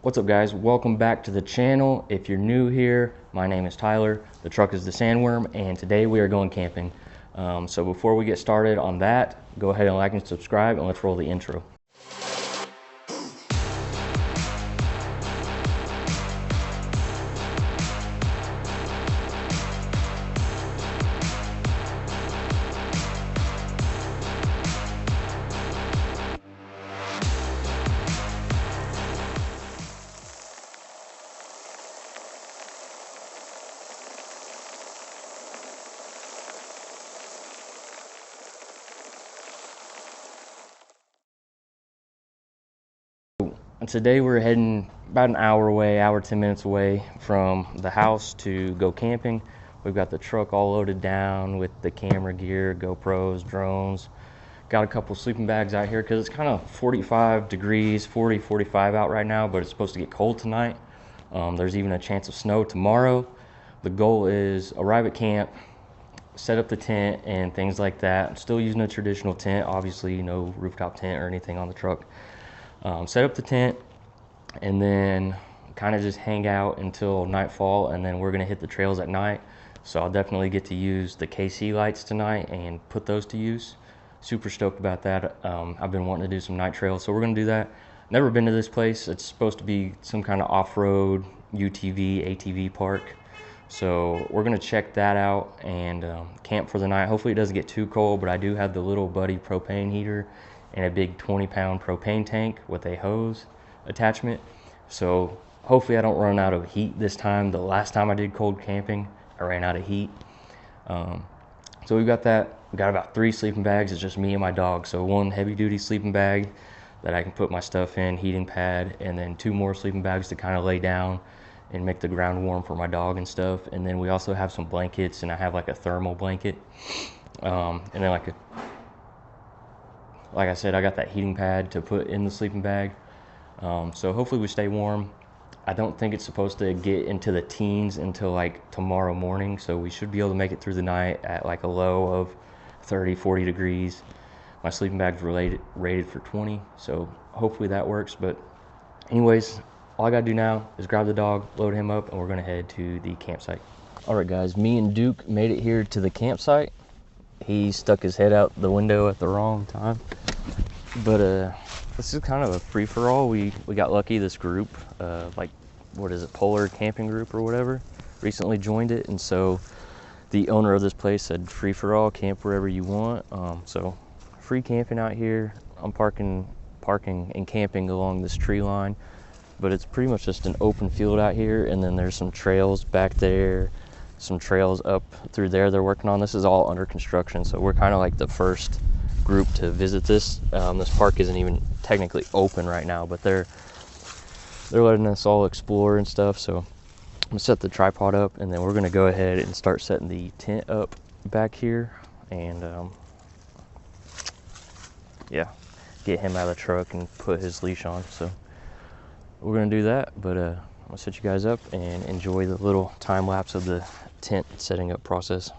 What's up guys, welcome back to the channel. If you're new here, my name is Tyler, the truck is the Sandworm, and today we are going camping. So before we get started on that, go ahead and like and subscribe, and let's roll the intro. And today we're heading about an hour away, 10 minutes away from the house to go camping. We've got the truck all loaded down with the camera gear, GoPros, drones. Got a couple sleeping bags out here because it's kind of 45 degrees, 40, 45 out right now, but it's supposed to get cold tonight. There's even a chance of snow tomorrow. The goal is arrive at camp, set up the tent and things like that. I'm still using a traditional tent, obviously no rooftop tent or anything on the truck. Set up the tent and then kind of just hang out until nightfall, and then we're gonna hit the trails at night. So I'll definitely get to use the KC lights tonight and put those to use. Super stoked about that. I've been wanting to do some night trails, so we're gonna do that. Never been to this place. It's supposed to be some kind of off-road UTV, ATV park. So we're gonna check that out and camp for the night. Hopefully it doesn't get too cold, but I do have the little buddy propane heater and a big 20-pound propane tank with a hose attachment. So hopefully I don't run out of heat this time. The last time I did cold camping, I ran out of heat. So we've got that. We've got about 3 sleeping bags. It's just me and my dog. So 1 heavy-duty sleeping bag that I can put my stuff in, heating pad, and then 2 more sleeping bags to kind of lay down and make the ground warm for my dog and stuff. And then we also have some blankets, and I have like a thermal blanket. And then like I said, I got that heating pad to put in the sleeping bag. So hopefully we stay warm. I don't think it's supposed to get into the teens until like tomorrow morning. So we should be able to make it through the night at like a low of 30, 40 degrees. My sleeping bag's rated for 20. So hopefully that works. But anyways, all I gotta do now is grab the dog, load him up, and we're gonna head to the campsite. All right guys, me and Duke made it here to the campsite. He stuck his head out the window at the wrong time. But this is kind of a free-for-all. We got lucky. This group, like, what is it, Polar Camping Group or whatever, recently joined it. And so the owner of this place said free-for-all, camp wherever you want. So free camping out here. I'm parking and camping along this tree line. But it's pretty much just an open field out here. And then there's some trails back there, some trails up through there they're working on. This is all under construction, so we're kind of like the first group to visit this. This park isn't even technically open right now, but they're letting us all explore and stuff. So I'm gonna set the tripod up, and then we're gonna go ahead and start setting the tent up back here, and yeah, get him out of the truck and put his leash on. So we're gonna do that, but I'm gonna set you guys up and enjoy the little time lapse of the tent setting up process.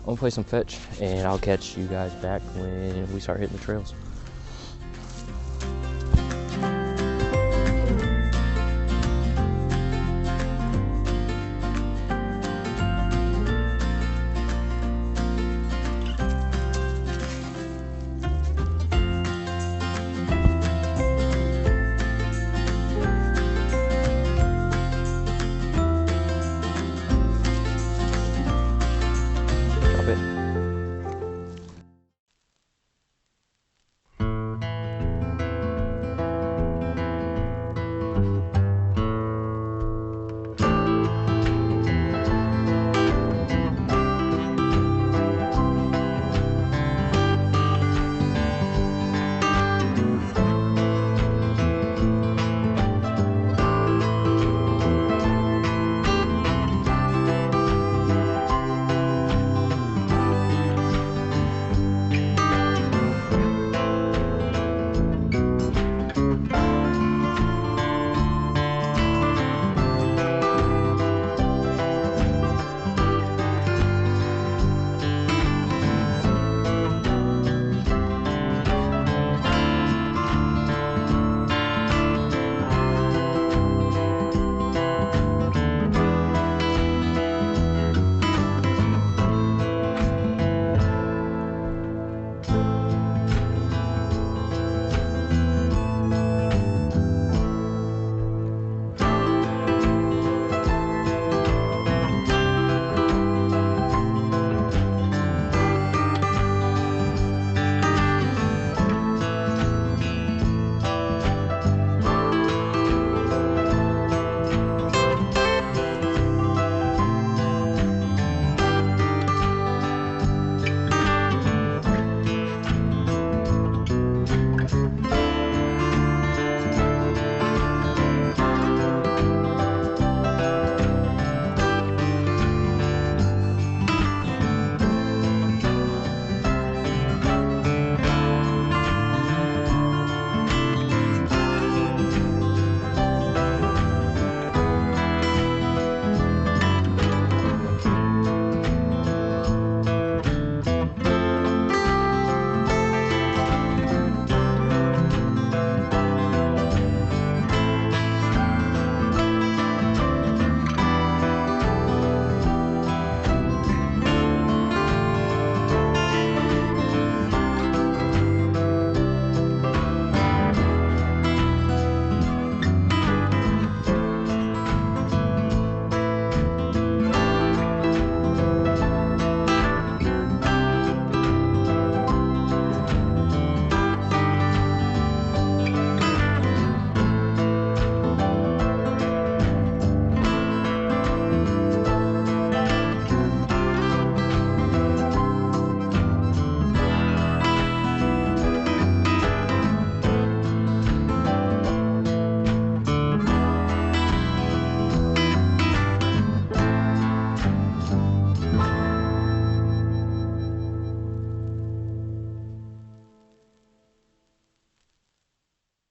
I'm gonna play some fetch, and I'll catch you guys back when we start hitting the trails.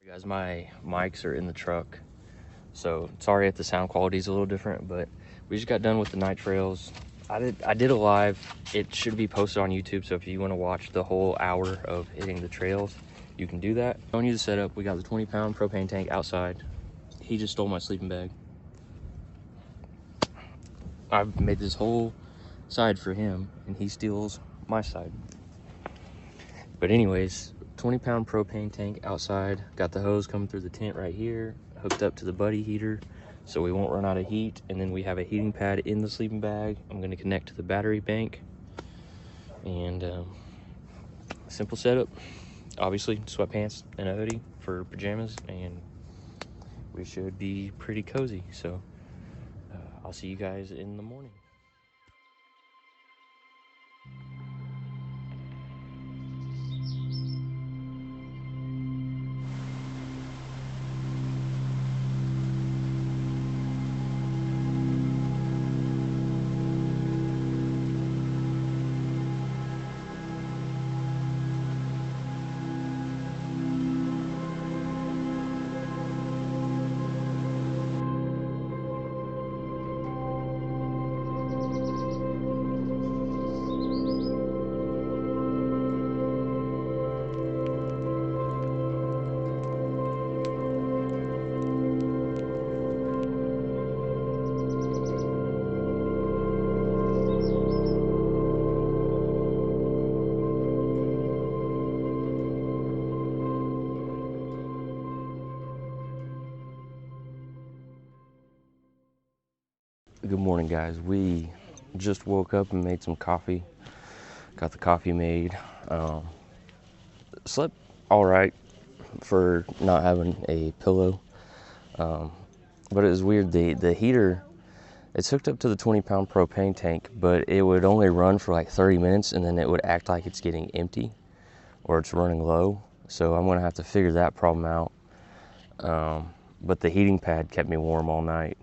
Guys, my mics are in the truck, so sorry if the sound quality is a little different, but we just got done with the night trails. I did a live. It should be posted on YouTube, so if you want to watch the whole hour of hitting the trails, you can do that. Showing you the setup, we got the 20-pound propane tank outside. He just stole my sleeping bag. I've made this whole side for him, and he steals my side. But anyways, 20-pound propane tank outside. Got the hose coming through the tent right here, hooked up to the buddy heater so we won't run out of heat. And then we have a heating pad in the sleeping bag. I'm going to connect to the battery bank. And simple setup. Obviously, sweatpants and a hoodie for pajamas, and we should be pretty cozy. So I'll see you guys in the morning. Good morning, guys. We just woke up and made some coffee. Got the coffee made. Slept all right for not having a pillow. But it was weird. The heater, it's hooked up to the 20-pound propane tank, but it would only run for like 30 minutes, and then it would act like it's getting empty or it's running low. So I'm gonna have to figure that problem out. But the heating pad kept me warm all night.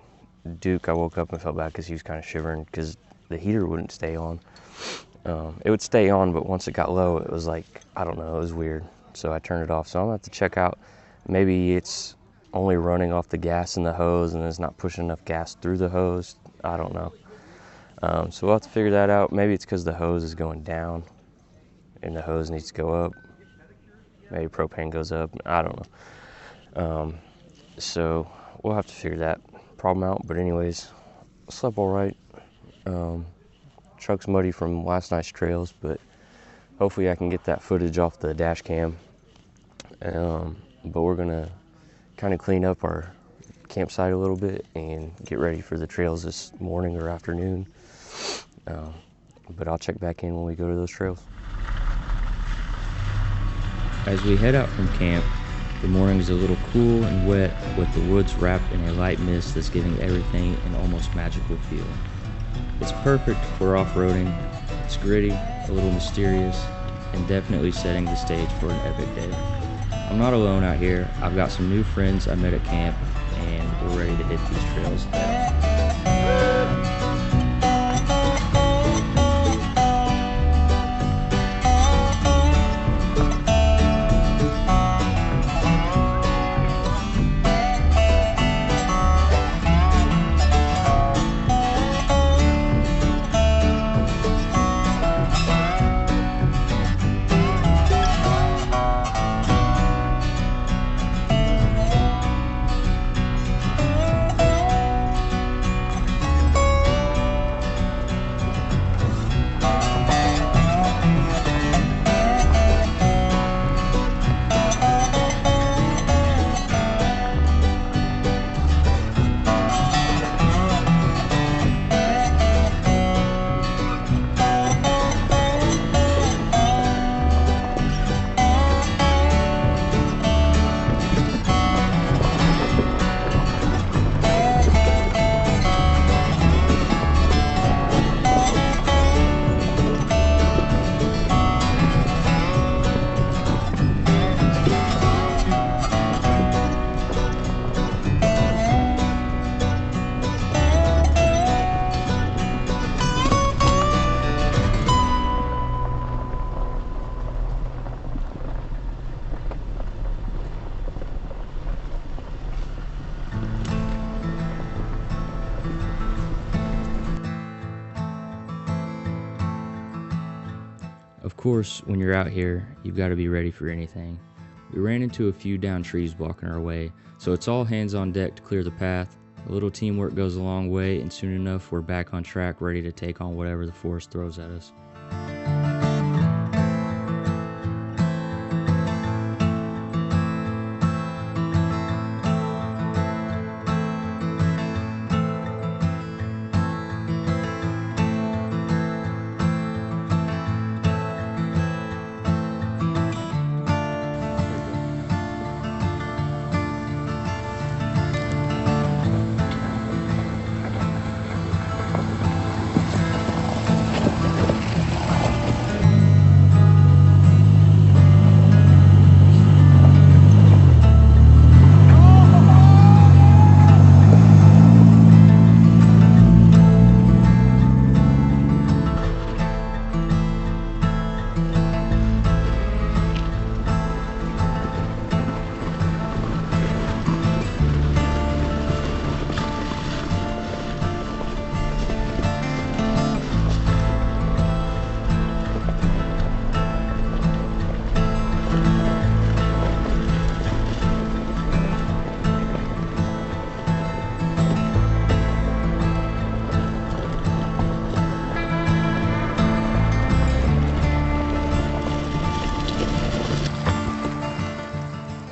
Duke, I woke up and felt bad because he was kind of shivering because the heater wouldn't stay on. It would stay on, but once it got low, it was like, I don't know, it was weird. So I turned it off. So I'm gonna have to check out, maybe it's only running off the gas in the hose and it's not pushing enough gas through the hose. I don't know. So we'll have to figure that out. Maybe it's because the hose is going down and the hose needs to go up. Maybe propane goes up. I don't know. So we'll have to figure that problem out. But anyways, slept all right. Truck's muddy from last night's trails, but hopefully I can get that footage off the dash cam. But we're gonna kind of clean up our campsite a little bit and get ready for the trails this morning or afternoon. But I'll check back in when we go to those trails. As we head out from camp, the morning is a little cool and wet, with the woods wrapped in a light mist that's giving everything an almost magical feel. It's perfect for off-roading. It's gritty, a little mysterious, and definitely setting the stage for an epic day. I'm not alone out here. I've got some new friends I met at camp, and we're ready to hit these trails together. Of course, when you're out here, you've got to be ready for anything. We ran into a few downed trees blocking our way, so it's all hands on deck to clear the path. A little teamwork goes a long way, and soon enough we're back on track, ready to take on whatever the forest throws at us.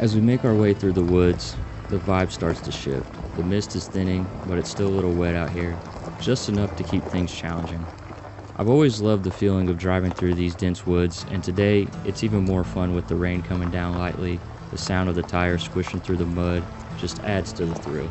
As we make our way through the woods, the vibe starts to shift. The mist is thinning, but it's still a little wet out here, just enough to keep things challenging. I've always loved the feeling of driving through these dense woods, and today it's even more fun with the rain coming down lightly. The sound of the tires squishing through the mud just adds to the thrill.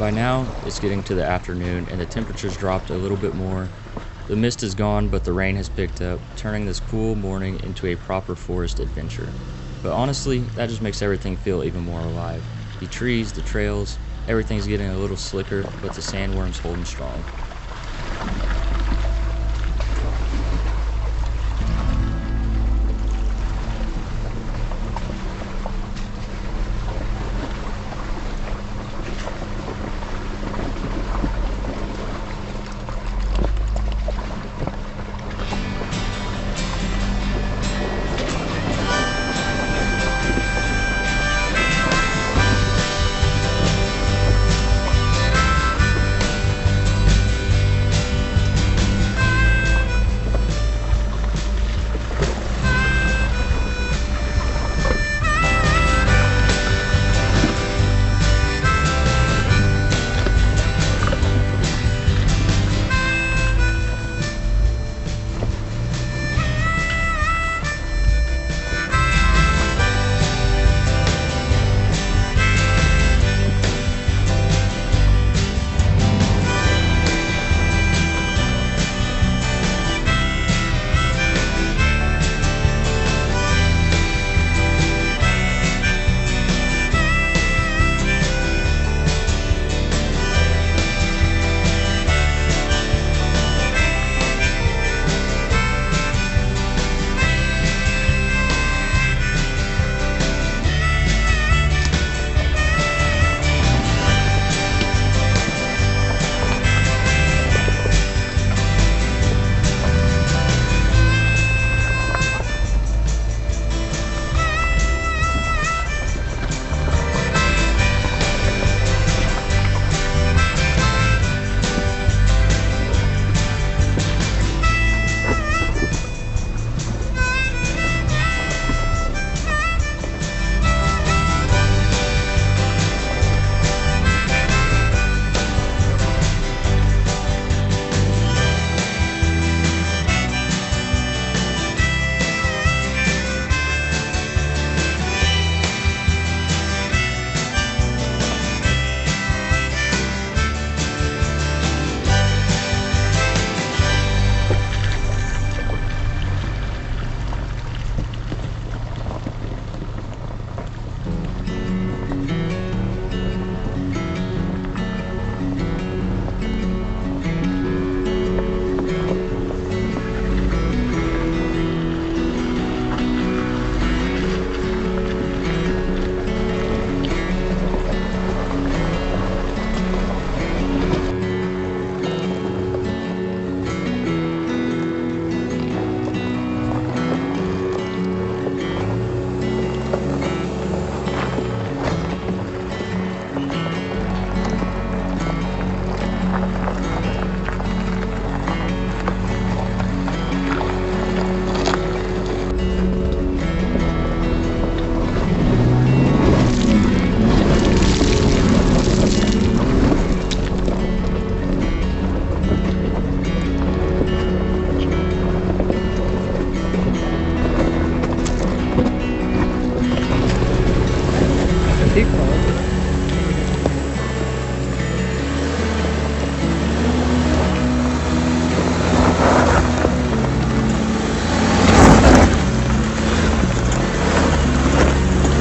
By now, it's getting to the afternoon and the temperature's dropped a little bit more. The mist is gone, but the rain has picked up, turning this cool morning into a proper forest adventure. But honestly, that just makes everything feel even more alive. The trees, the trails, everything's getting a little slicker, but the sandworm's holding strong.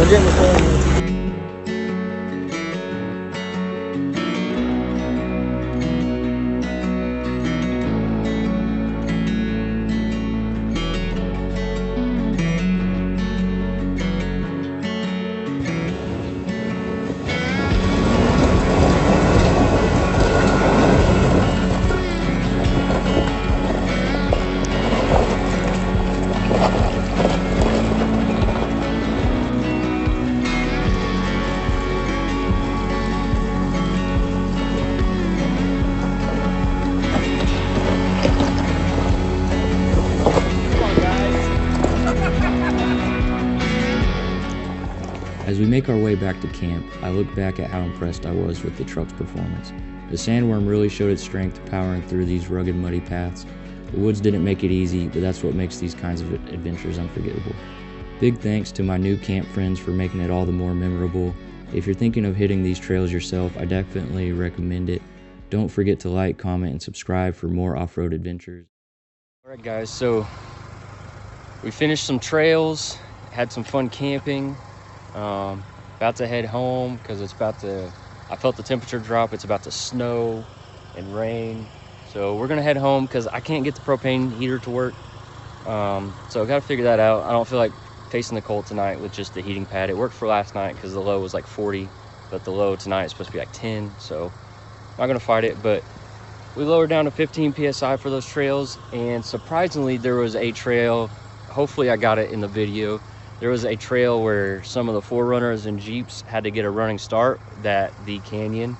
We'll get in the phone. As we make our way back to camp, I look back at how impressed I was with the truck's performance. The Sandworm really showed its strength powering through these rugged, muddy paths. The woods didn't make it easy, but that's what makes these kinds of adventures unforgettable. Big thanks to my new camp friends for making it all the more memorable. If you're thinking of hitting these trails yourself, I definitely recommend it. Don't forget to like, comment, and subscribe for more off-road adventures. Alright guys, so we finished some trails, had some fun camping. About to head home because I felt the temperature drop. It's about to snow and rain. So we're gonna head home because I can't get the propane heater to work. So I gotta figure that out. I don't feel like facing the cold tonight with just the heating pad. It worked for last night because the low was like 40, but the low tonight is supposed to be like 10. So I'm not gonna fight it, but we lowered down to 15 PSI for those trails. And surprisingly, there was a trail, hopefully I got it in the video. There was a trail where some of the 4Runners and Jeeps had to get a running start that the Canyon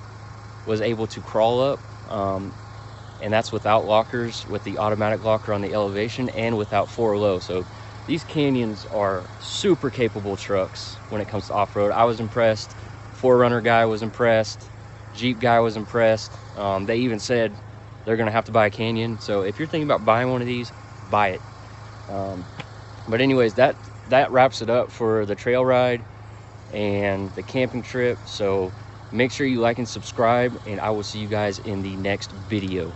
was able to crawl up. And that's without lockers, with the automatic locker on the elevation, and without 4low. So these Canyons are super capable trucks when it comes to off-road. I was impressed. 4Runner guy was impressed. Jeep guy was impressed. They even said they're gonna have to buy a Canyon. So if you're thinking about buying one of these, buy it. But anyways, that wraps it up for the trail ride and the camping trip. So make sure you like and subscribe, and I will see you guys in the next video.